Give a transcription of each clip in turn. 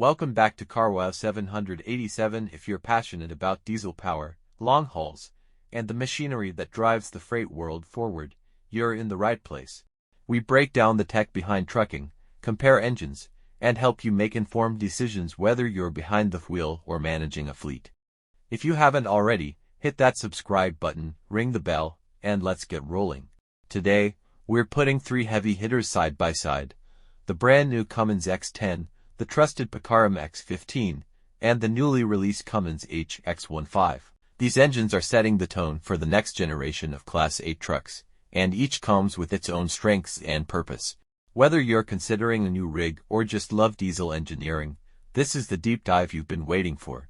Welcome back to CarWow 787. If you're passionate about diesel power, long hauls, and the machinery that drives the freight world forward, you're in the right place. We break down the tech behind trucking, compare engines, and help you make informed decisions whether you're behind the wheel or managing a fleet. If you haven't already, hit that subscribe button, ring the bell, and let's get rolling. Today, we're putting three heavy hitters side by side: the brand new Cummins X10, the trusted Paccar MX-15, and the newly released Cummins HX15. These engines are setting the tone for the next generation of Class 8 trucks, and each comes with its own strengths and purpose. Whether you're considering a new rig or just love diesel engineering, this is the deep dive you've been waiting for.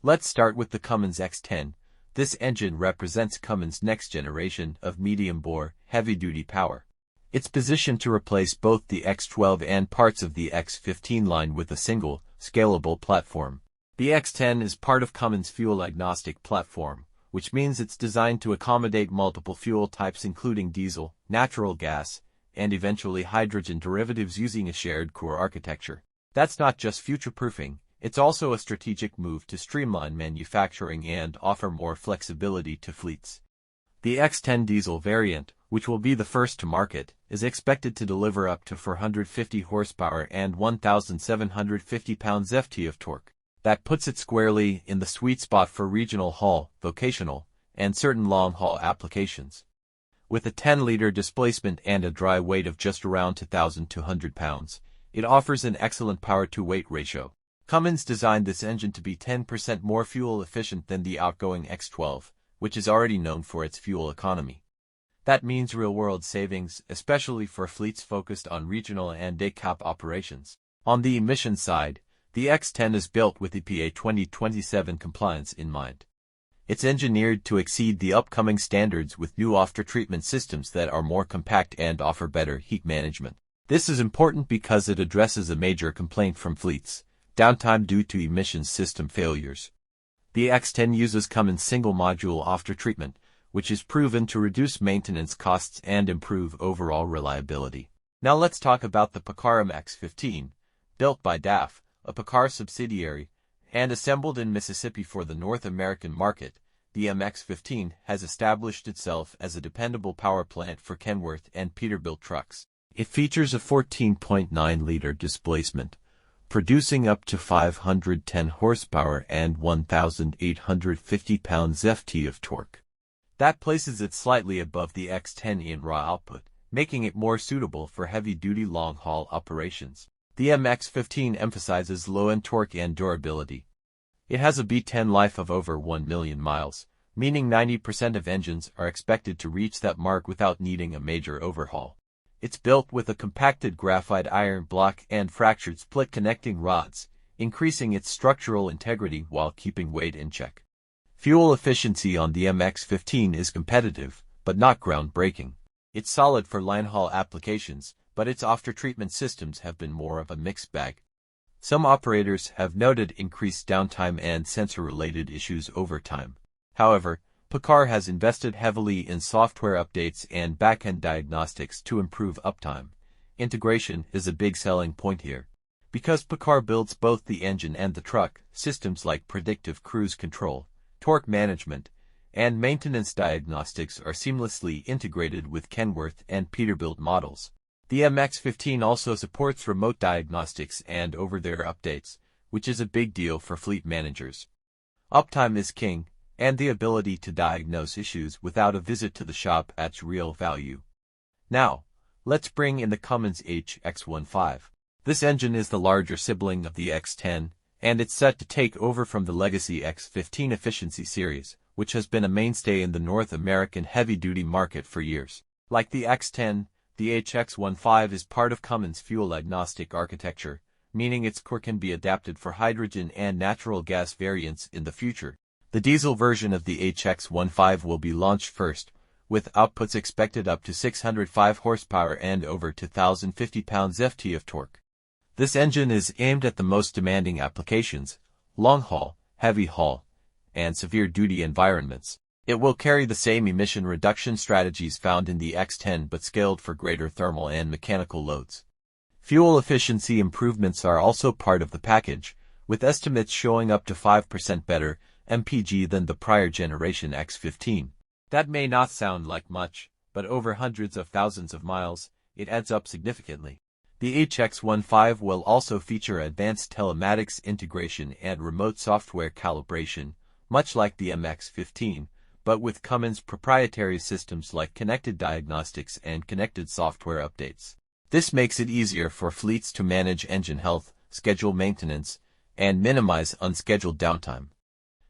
Let's start with the Cummins X10. This engine represents Cummins' next generation of medium-bore, heavy-duty power. It's positioned to replace both the X12 and parts of the X15 line with a single, scalable platform. The X10 is part of Cummins' fuel-agnostic platform, which means it's designed to accommodate multiple fuel types including diesel, natural gas, and eventually hydrogen derivatives using a shared core architecture. That's not just future-proofing, it's also a strategic move to streamline manufacturing and offer more flexibility to fleets. The X10 diesel variant, which will be the first to market, is expected to deliver up to 450 horsepower and 1,750 pounds-ft of torque. That puts it squarely in the sweet spot for regional haul, vocational, and certain long-haul applications. With a 10-liter displacement and a dry weight of just around 2,200 pounds, it offers an excellent power-to-weight ratio. Cummins designed this engine to be 10% more fuel efficient than the outgoing X12, which is already known for its fuel economy. That means real-world savings, especially for fleets focused on regional and day-cap operations. On the emission side, the X10 is built with EPA 2027 compliance in mind. It's engineered to exceed the upcoming standards with new after-treatment systems that are more compact and offer better heat management. This is important because it addresses a major complaint from fleets: downtime due to emissions system failures. The X10 uses Cummins single-module after-treatment, which is proven to reduce maintenance costs and improve overall reliability. Now let's talk about the Paccar MX-15, built by DAF, a Paccar subsidiary, and assembled in Mississippi for the North American market. The MX-15 has established itself as a dependable power plant for Kenworth and Peterbilt trucks. It features a 14.9-liter displacement, producing up to 510 horsepower and 1,850 pounds-ft of torque. That places it slightly above the X10 in raw output, making it more suitable for heavy-duty long-haul operations. The MX-15 emphasizes low-end torque and durability. It has a B10 life of over 1 million miles, meaning 90% of engines are expected to reach that mark without needing a major overhaul. It's built with a compacted graphite iron block and fractured split connecting rods, increasing its structural integrity while keeping weight in check. Fuel efficiency on the MX-15 is competitive, but not groundbreaking. It's solid for line-haul applications, but its after-treatment systems have been more of a mixed bag. Some operators have noted increased downtime and sensor-related issues over time. However, Paccar has invested heavily in software updates and back-end diagnostics to improve uptime. Integration is a big selling point here. Because Paccar builds both the engine and the truck, systems like predictive cruise control, torque management, and maintenance diagnostics are seamlessly integrated with Kenworth and Peterbilt models. The MX-15 also supports remote diagnostics and over-the-air updates, which is a big deal for fleet managers. Uptime is king, and the ability to diagnose issues without a visit to the shop adds real value. Now, let's bring in the Cummins HX15. This engine is the larger sibling of the X10, and it's set to take over from the legacy X15 efficiency series, which has been a mainstay in the North American heavy-duty market for years. Like the X10, the HX15 is part of Cummins' fuel-agnostic architecture, meaning its core can be adapted for hydrogen and natural gas variants in the future. The diesel version of the HX15 will be launched first, with outputs expected up to 605 horsepower and over 2,050 pounds-ft of torque. This engine is aimed at the most demanding applications: long-haul, heavy-haul, and severe-duty environments. It will carry the same emission reduction strategies found in the X10 but scaled for greater thermal and mechanical loads. Fuel efficiency improvements are also part of the package, with estimates showing up to 5% better MPG than the prior generation X15. That may not sound like much, but over hundreds of thousands of miles, it adds up significantly. The HX15 will also feature advanced telematics integration and remote software calibration, much like the MX-15, but with Cummins proprietary systems like connected diagnostics and connected software updates. This makes it easier for fleets to manage engine health, schedule maintenance, and minimize unscheduled downtime.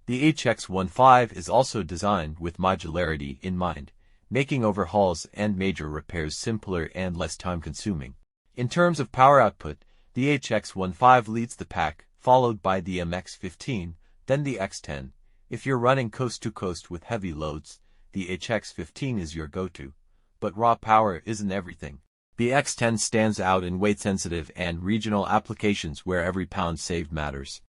The HX15 is also designed with modularity in mind, making overhauls and major repairs simpler and less time-consuming. In terms of power output, the HX15 leads the pack, followed by the MX-15, then the X10. If you're running coast-to-coast with heavy loads, the HX-15 is your go-to. But raw power isn't everything. The X10 stands out in weight-sensitive and regional applications where every pound saved matters.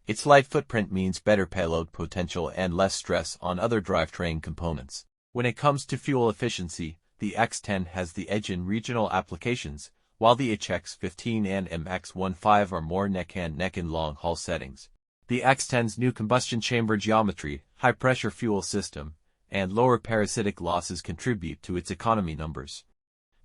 Its light footprint means better payload potential and less stress on other drivetrain components. When it comes to fuel efficiency, the X10 has the edge in regional applications, while the HX15 and MX-15 are more neck-and-neck in long-haul settings. The X10's new combustion chamber geometry, high-pressure fuel system, and lower parasitic losses contribute to its economy numbers.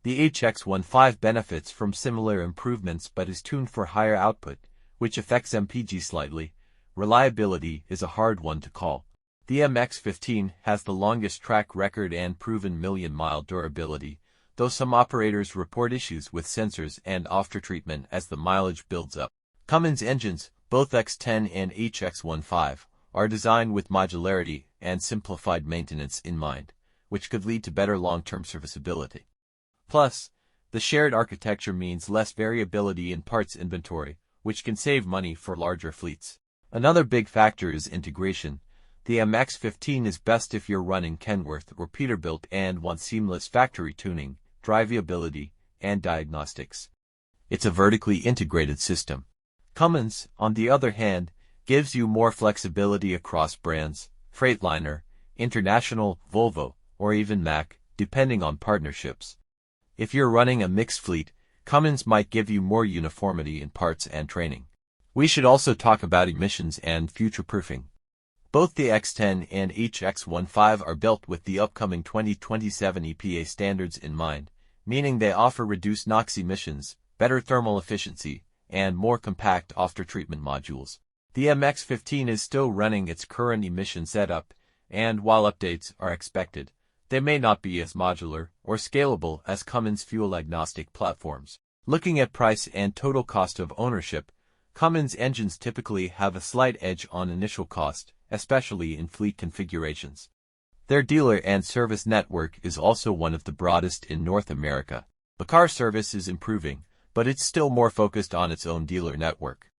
The HX15 benefits from similar improvements but is tuned for higher output, which affects MPG slightly. Reliability is a hard one to call. The MX-15 has the longest track record and proven million-mile durability, though some operators report issues with sensors and aftertreatment as the mileage builds up. Cummins engines, both X10 and HX15, are designed with modularity and simplified maintenance in mind, which could lead to better long-term serviceability. Plus, the shared architecture means less variability in parts inventory, which can save money for larger fleets. Another big factor is integration. The MX-15 is best if you're running Kenworth or Peterbilt and want seamless factory tuning, drivability, and diagnostics. It's a vertically integrated system. Cummins, on the other hand, gives you more flexibility across brands, Freightliner, International, Volvo, or even Mack, depending on partnerships. If you're running a mixed fleet, Cummins might give you more uniformity in parts and training. We should also talk about emissions and future-proofing. Both the X10 and HX15 are built with the upcoming 2027 EPA standards in mind, meaning they offer reduced NOx emissions, better thermal efficiency, and more compact after-treatment modules. The MX-15 is still running its current emission setup, and while updates are expected, they may not be as modular or scalable as Cummins fuel-agnostic platforms. Looking at price and total cost of ownership, Cummins engines typically have a slight edge on initial cost, especially in fleet configurations. Their dealer and service network is also one of the broadest in North America. Paccar service is improving, but it's still more focused on its own dealer network.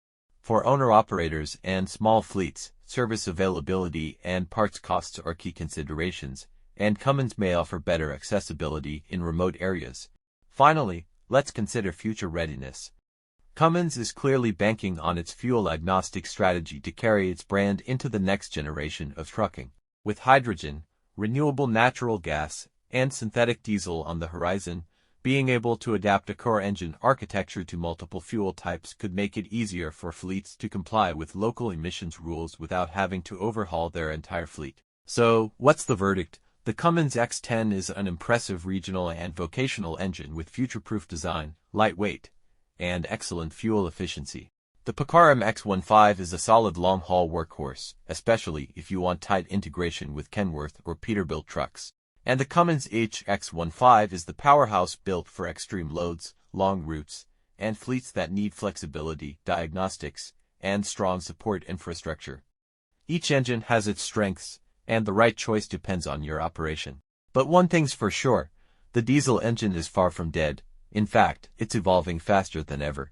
For owner-operators and small fleets, service availability and parts costs are key considerations, and Cummins may offer better accessibility in remote areas. Finally, let's consider future readiness. Cummins is clearly banking on its fuel-agnostic strategy to carry its brand into the next generation of trucking. With hydrogen, renewable natural gas, and synthetic diesel on the horizon, being able to adapt a core engine architecture to multiple fuel types could make it easier for fleets to comply with local emissions rules without having to overhaul their entire fleet. So, what's the verdict? The Cummins X10 is an impressive regional and vocational engine with future-proof design, lightweight, and excellent fuel efficiency. The Paccar MX-15 is a solid long-haul workhorse, especially if you want tight integration with Kenworth or Peterbilt trucks. And the Cummins HX15 is the powerhouse built for extreme loads, long routes, and fleets that need flexibility, diagnostics, and strong support infrastructure. Each engine has its strengths, and the right choice depends on your operation. But one thing's for sure, the diesel engine is far from dead. In fact, it's evolving faster than ever.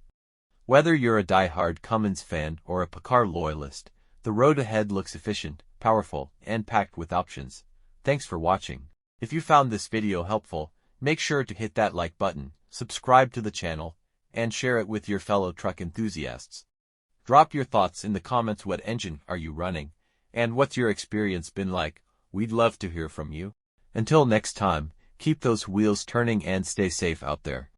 Whether you're a die-hard Cummins fan or a Paccar loyalist, the road ahead looks efficient, powerful, and packed with options. Thanks for watching. If you found this video helpful, make sure to hit that like button, subscribe to the channel, and share it with your fellow truck enthusiasts. Drop your thoughts in the comments. What engine are you running? And what's your experience been like? We'd love to hear from you. Until next time, keep those wheels turning and stay safe out there.